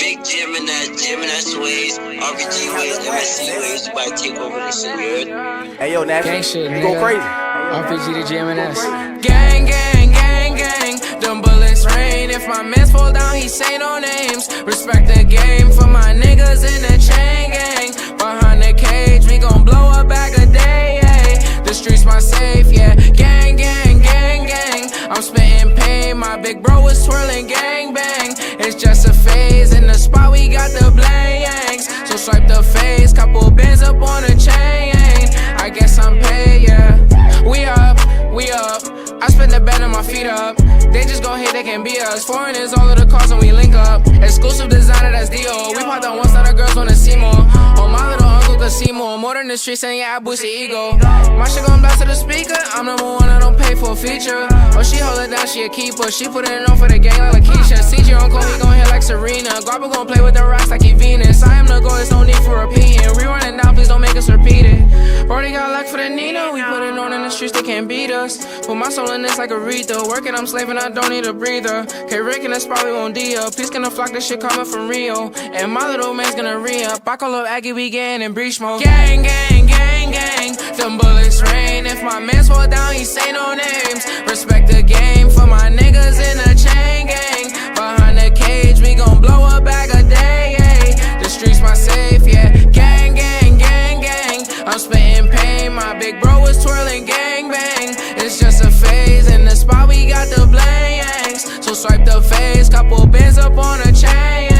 Big Gemini Sways, RPG Ways, MSC Ways, you about to take over this shit, you heard? Hey yo, Nash, Gang shit, you go nigga. crazy. RPG to GMNS. Gang, gang, gang, gang. Them bullets rain. If my mans fall down, he say no names. Respect the game for my niggas in the chain gang. Behind the cage, we gon' blow a bag a day. Ay. The streets my safe, yeah. Gang, gang, gang, gang. I'm spitting pain. My big bro was twirling gang bang. It's just a phase. In the spot, we got the blangs. So swipe the face. Couple bands up on the chain. I guess I'm paid, yeah. We up. I spend the bed on my feet up. They just gon' hate, they can be us. Foreign is all of the cars when we link up. Exclusive designer, that's Dio. We pop that once, now the girls wanna see more. Oh, my little uncle could see more. More than the streets, and yeah, I boost the ego. My shit gon' blast to the speaker. I'm number one, I don't pay for a feature. Oh, she hold it down, she a keeper. She put it on for the gang like Lakeisha. CG uncle, he gon' hit like Serena. Garba gon' play with the rocks like he Venus. I am the goal, there's no need for repeating. Rerun it down, please don't make us repeat it. Brody got luck for the Nina. We put it on in the streets, they can't beat us. Put my soul in this like Aretha. Working, I'm slaving, I don't need a breather. K-Rick in the spot, we won't D-up. Peace gonna flock, this shit coming from Rio. And my little man's gonna re-up. I call up Aggie, we getting in breach mode. Gang, gang, gang, gang. Them bullets rain. If my mans fall down, he say no names. Respect the game for my niggas in the chain gang. Behind the cage, we gon' blow a bag a day. Ay. The streets my safe, yeah. Gang, gang, gang, gang. I'm spitting pain. My big bro was twirling gang bang. It's just a phase. In the spot, we got the blangs. So swipe the face. Couple bands up on a chain.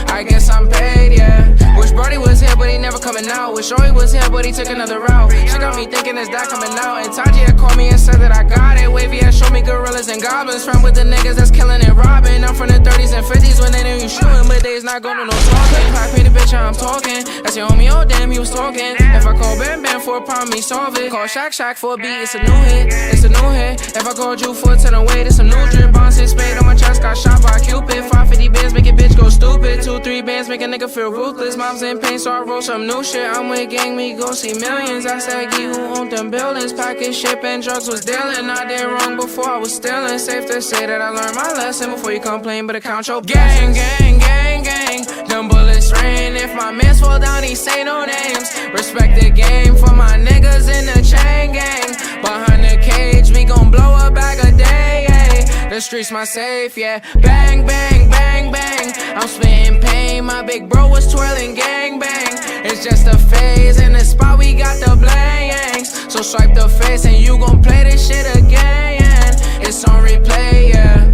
I guess I'm paid, yeah. Wish Brody was here, but he never coming out. Wish Joey was here, but he took another route. She got me thinking, is that coming out? And Taji had called me and said that I got it. Wavy had showed me gorillas and goblins. From with the niggas that's killing and robbing. I'm from the 30s and 50s when they knew you shooting, but they's not going to no talking. If I paint a bitch, I'm talking. That's your homie, oh damn, he was talking. If I call Bam Bam for a problem, he solve it. Call Shaq Shaq for a beat, it's a new hit. It's a new hit. If I called you for a 10 away, it's some new drip. Bonds in spade on my chest, got shot by Cupid. 550 bands, make a bitch go stupid. 2-3 bands, make a nigga feel ruthless. Mom's in pain, so I roll some new shit. I'm with gang, we go see millions. I said, Gee, who owned them buildings? Package, ship, and drugs was dealing. I did wrong before I was stealing. Safe to say that I learned my lesson before you complain, but count your gang, gang, gang, gang. Them bullets rain. If my mans fall down, he say no names. Respect the game for my niggas in the chain gang. Behind the cage, we gon' blow a bag a day. Ay. The streets my safe, yeah. Bang, bang, bang, bang. I'm spitting pain. My big bro was twirling gang bang. It's just a phase. In the spot, we got the blangs. So swipe the face and you gon' play this shit again. It's on replay, yeah.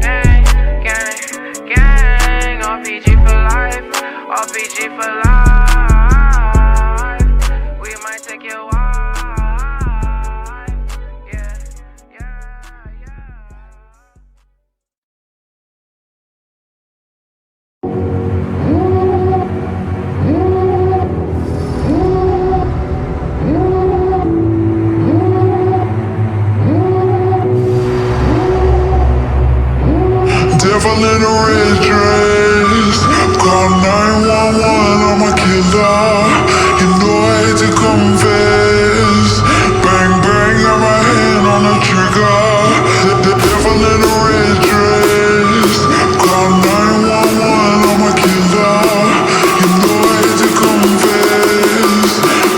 Gang, gang, gang. RPG for life. RPG for life. We might take your wife. Yeah, yeah, yeah. Devil in a red dress. Call 911, I'm a killer. You know I hate to confess. Bang, bang, got my hand on the trigger. The devil in a red dress. Call 911, I'm a killer. You know I hate to confess.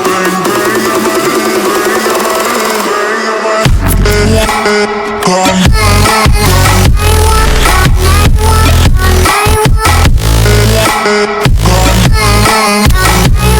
Bang, bang, got my hand, bang, got my hand. Call 911. Call 911.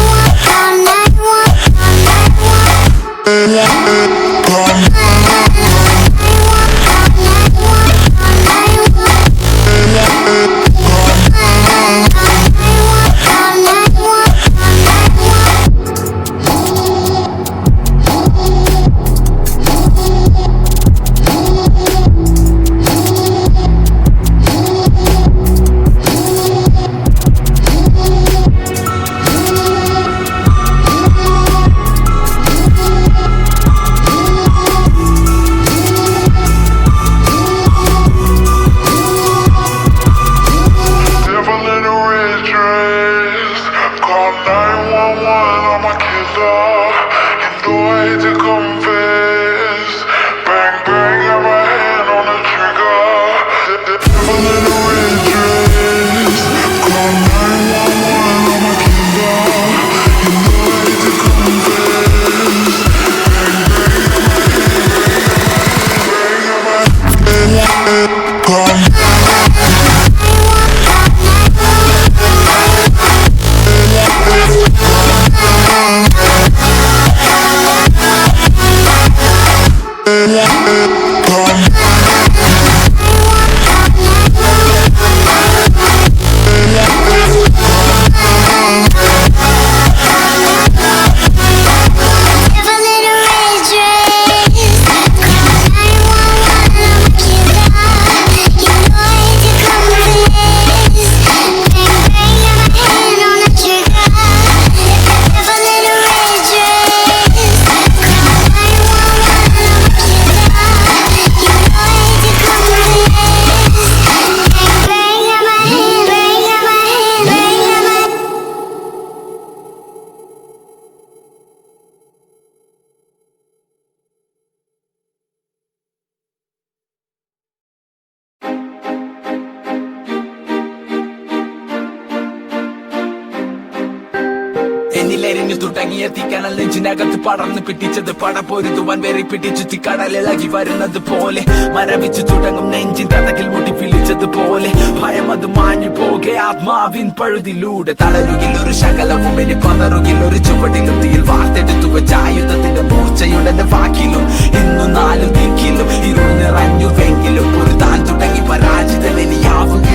എന്നിലെരിഞ്ഞു തുടങ്ങിയ തീക്കനൽ നെഞ്ചിനകത്ത് പടർന്നു പിടിച്ചത് പട പൊരുതുവാൻ വേറി പിടിച്ചു തീക്കടലിളകി വരുന്നത് പോലെ മരവിച്ചു തുടങ്ങും നെഞ്ചിൻ തടകിൽ മുടി പിളിച്ചതുപോലെ ഭയം അത് മാഞ്ഞു പോകെ ആത്മാവിൻ പഴുതിലൂടെ തളരുകിൽ ഒരു ശകലവും ഇനി പതറുകിൽ ഒരു ചുവടിലും തീയിൽ വാർത്തെടുത്തു വെച്ചായുധത്തിന്റെ മൂർച്ചയുടെ വാക്കിലും ഇന്നു നാലു ദിക്കിലും ഇരുൾ നിറഞ്ഞുവെങ്കിലും ഒരു താൻ തുടങ്ങി പരാജിതൻ ഇനിയാവുക